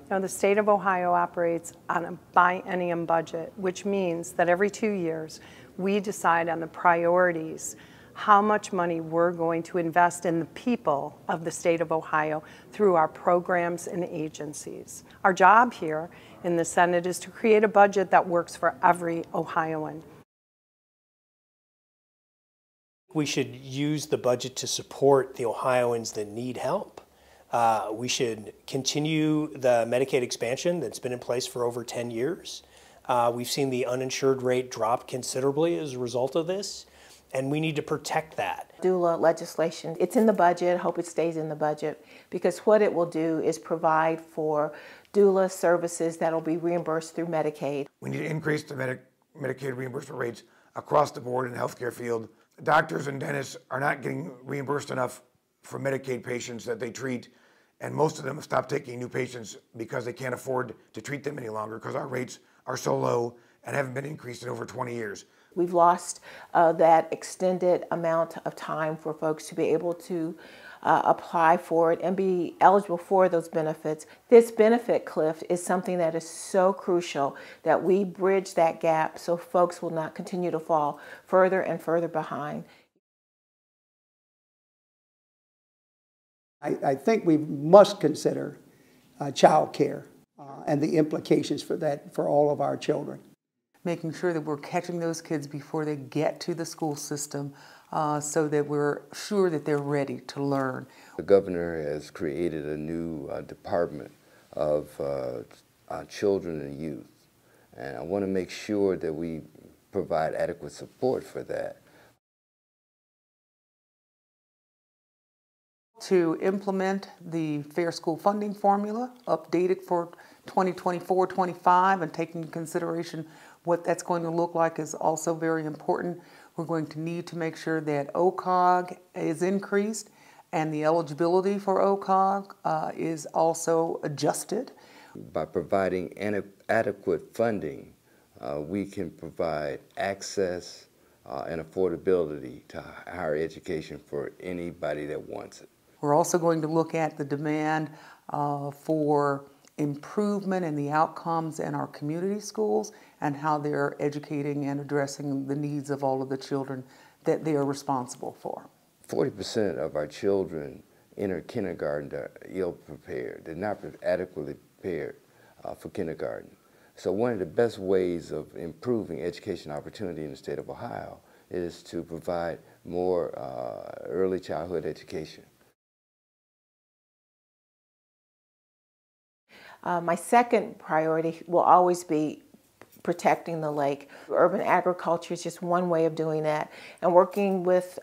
Now, the state of Ohio operates on a biennium budget, which means that every 2 years we decide on the priorities, how much money we're going to invest in the people of the state of Ohio through our programs and agencies. Our job here in the Senate is to create a budget that works for every Ohioan. We should use the budget to support the Ohioans that need help. We should continue the Medicaid expansion that's been in place for over 10 years. We've seen the uninsured rate drop considerably as a result of this, and we need to protect that. Doula legislation, it's in the budget. I hope it stays in the budget, because what it will do is provide for doula services that will be reimbursed through Medicaid. We need to increase the Medicaid reimbursement rates across the board in the healthcare field. Doctors and dentists are not getting reimbursed enough for Medicaid patients that they treat, and most of them have stopped taking new patients because they can't afford to treat them any longer because our rates are so low and haven't been increased in over 20 years. We've lost that extended amount of time for folks to be able to apply for it and be eligible for those benefits. This benefit cliff is something that is so crucial that we bridge that gap so folks will not continue to fall further and further behind. I think we must consider child care and the implications for that for all of our children. Making sure that we're catching those kids before they get to the school system so that we're sure that they're ready to learn. The governor has created a new department of children and youth, and I want to make sure that we provide adequate support for that. To implement the Fair School Funding Formula, updated for 2024-25, and taking into consideration what that's going to look like is also very important. We're going to need to make sure that OCOG is increased and the eligibility for OCOG is also adjusted. By providing adequate funding, we can provide access and affordability to higher education for anybody that wants it. We're also going to look at the demand for improvement in the outcomes in our community schools and how they're educating and addressing the needs of all of the children that they are responsible for. 40% of our children enter kindergarten ill prepared. They're not adequately prepared for kindergarten. So one of the best ways of improving education opportunity in the state of Ohio is to provide more early childhood education. My second priority will always be protecting the lake. Urban agriculture is just one way of doing that, and working with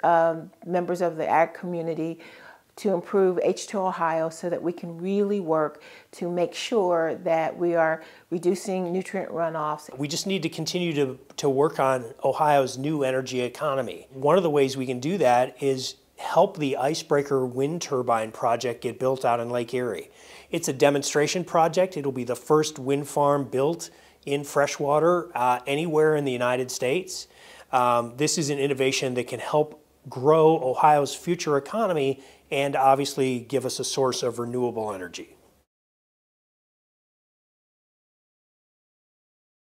members of the ag community to improve H2 Ohio so that we can really work to make sure that we are reducing nutrient runoffs. We just need to continue to work on Ohio's new energy economy. One of the ways we can do that is help the Icebreaker wind turbine project get built out in Lake Erie. It's a demonstration project. It'll be the first wind farm built in freshwater anywhere in the United States. This is an innovation that can help grow Ohio's future economy and obviously give us a source of renewable energy.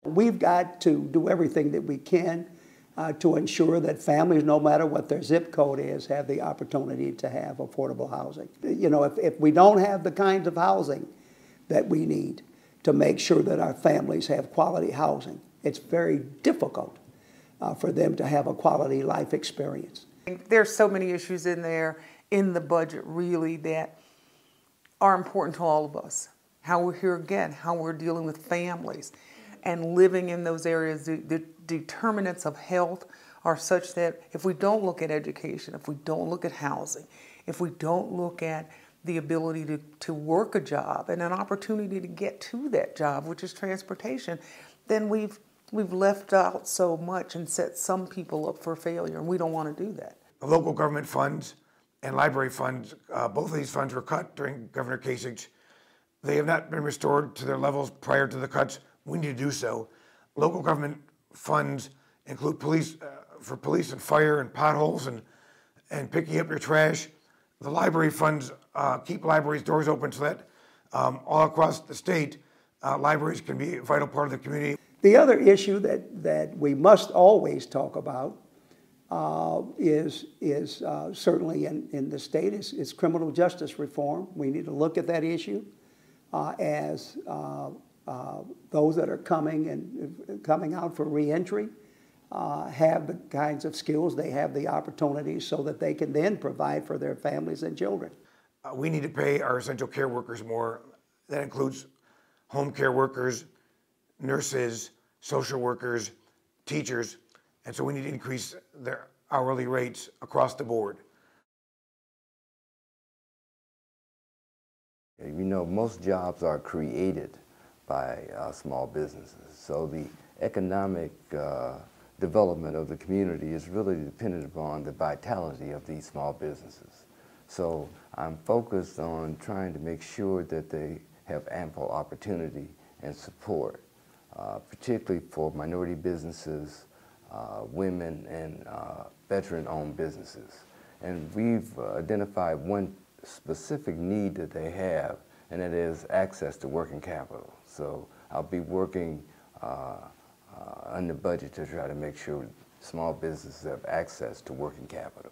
We've got to do everything that we can to ensure that families, no matter what their zip code is, have the opportunity to have affordable housing. You know, if we don't have the kinds of housing that we need to make sure that our families have quality housing, it's very difficult for them to have a quality life experience. There's so many issues in there, in the budget really, that are important to all of us. How we're here again, how we're dealing with families and living in those areas. The determinants of health are such that if we don't look at education, if we don't look at housing, if we don't look at the ability to work a job and an opportunity to get to that job, which is transportation, then we've left out so much and set some people up for failure, and we don't want to do that. The local government funds and library funds, both of these funds were cut during Governor Kasich's. They have not been restored to their levels prior to the cuts. We need to do so. Local government funds include police for police and fire and potholes and picking up your trash. The library funds keep libraries' doors open so that All across the state, libraries can be a vital part of the community. The other issue that we must always talk about is certainly in the state is criminal justice reform. We need to look at that issue as those that are coming out for reentry have the kinds of skills, they have the opportunities so that they can then provide for their families and children. We need to pay our essential care workers more. That includes home care workers, nurses, social workers, teachers, and so we need to increase their hourly rates across the board. You know, most jobs are created by small businesses, so the economic development of the community is really dependent upon the vitality of these small businesses. So I'm focused on trying to make sure that they have ample opportunity and support, particularly for minority businesses, women, and veteran-owned businesses. And we've identified one specific need that they have, and that is access to working capital. So I'll be working on the budget to try to make sure small businesses have access to working capital.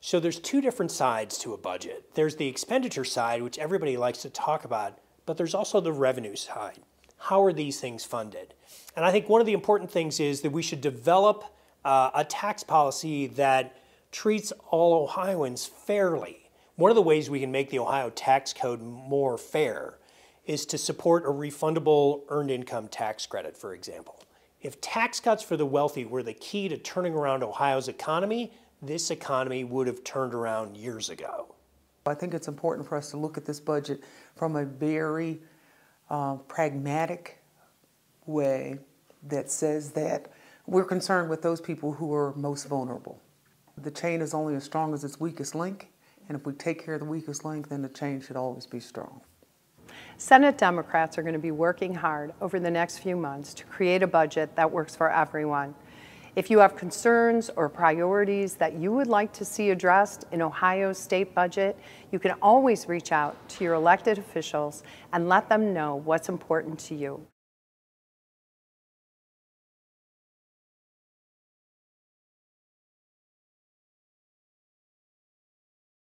So there's two different sides to a budget. There's the expenditure side, which everybody likes to talk about, but there's also the revenue side. How are these things funded? And I think one of the important things is that we should develop a tax policy that treats all Ohioans fairly. One of the ways we can make the Ohio tax code more fair is to support a refundable earned income tax credit, for example. If tax cuts for the wealthy were the key to turning around Ohio's economy, this economy would have turned around years ago. I think it's important for us to look at this budget from a very pragmatic way that says that we're concerned with those people who are most vulnerable. The chain is only as strong as its weakest link, and if we take care of the weakest link, then the chain should always be strong. Senate Democrats are going to be working hard over the next few months to create a budget that works for everyone. If you have concerns or priorities that you would like to see addressed in Ohio's state budget, you can always reach out to your elected officials and let them know what's important to you.